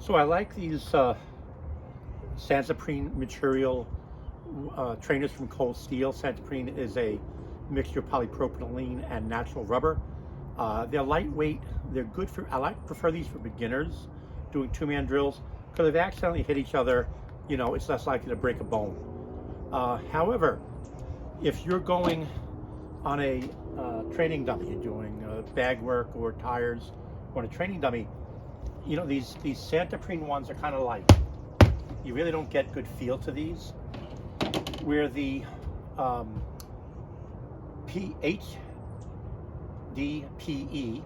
So I like these Santoprene material trainers from Cold Steel. Santoprene is a mixture of polypropylene and natural rubber. They're lightweight. They're good for, prefer these for beginners doing two-man drills, because if they accidentally hit each other, you know, it's less likely to break a bone. However, if you're going on a training dummy, you're doing bag work or tires on a training dummy, you know, these Santoprene ones are kind of light. You really don't get good feel to these. Where the HDPE,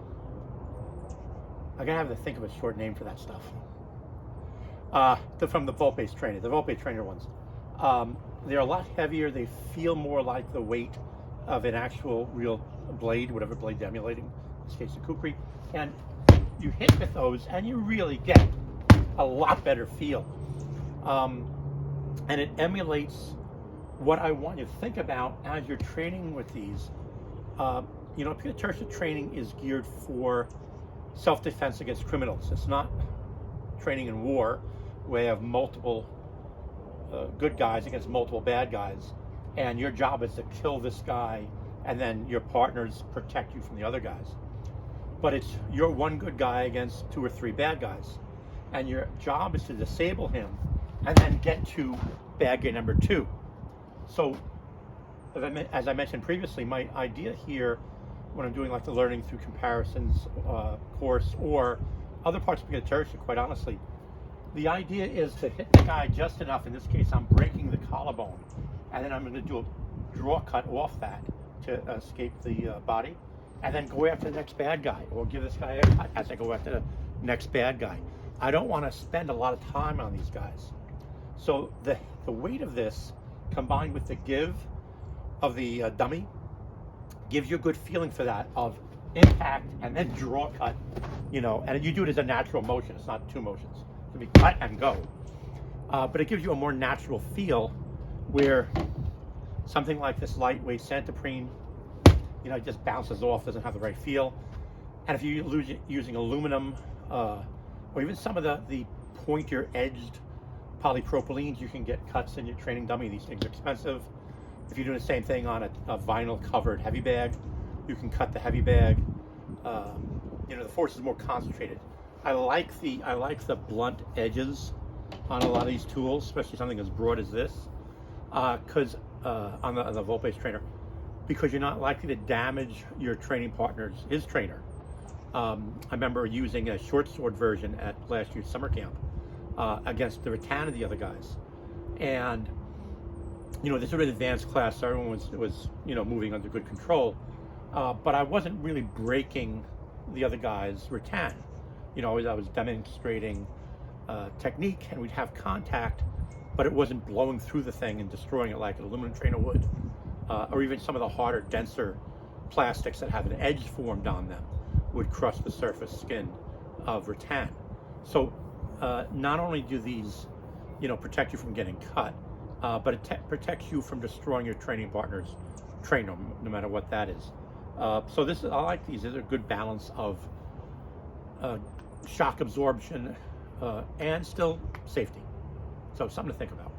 I'm gonna have to think of a short name for that stuff. From the volt-based trainer, the volt-based trainer ones. They're a lot heavier. They feel more like the weight of an actual real blade, whatever blade they're emulating, in this case the Kukri. And you hit with those and you really get a lot better feel. And it emulates what I want you to think about as you're training with these. You know, Tertiary training is geared for self-defense against criminals. It's not training in war, where you have multiple good guys against multiple bad guys, and your job is to kill this guy, and then your partners protect you from the other guys. But it's you're one good guy against two or three bad guys, and your job is to disable him, and then get to bad guy number two. So, as I mentioned previously, my idea here, when I'm doing like the learning through comparisons course or other parts of beginner tertiary, quite honestly, the idea is to hit the guy just enough. In this case, I'm breaking the collarbone, and then I'm going to do a draw cut off that to escape the body, and then go after the next bad guy, or give this guy a cut as I go after the next bad guy. I don't want to spend a lot of time on these guys. So the weight of this, combined with the give of the dummy, gives you a good feeling for that of impact and then draw cut, you know, and you do it as a natural motion. It's not two motions. It can be cut and go. But it gives you a more natural feel, where something like this lightweight Santoprene, you know, it just bounces off, doesn't have the right feel. And if you're using aluminum, or even some of the pointier edged polypropylenes, you can get cuts in your training dummy. These things are expensive. If you're doing the same thing on a vinyl covered heavy bag, you can cut the heavy bag. You know, the force is more concentrated. I like the blunt edges on a lot of these tools, especially something as broad as this, because on the volt-based trainer, because you're not likely to damage your training partner's, his trainer. I remember using a short sword version at last year's summer camp against the rattan of the other guys, and you know, this was an advanced class, so everyone was you know, moving under good control, but I wasn't really breaking the other guy's rattan. You know, I was demonstrating technique, and we'd have contact, but it wasn't blowing through the thing and destroying it like an aluminum trainer would, or even some of the harder, denser plastics that have an edge formed on them would crush the surface skin of rattan. So not only do these, you know, protect you from getting cut, but it protects you from destroying your training partner's trainer, no matter what that is. So I like these. There's a good balance of shock absorption and still safety. So something to think about.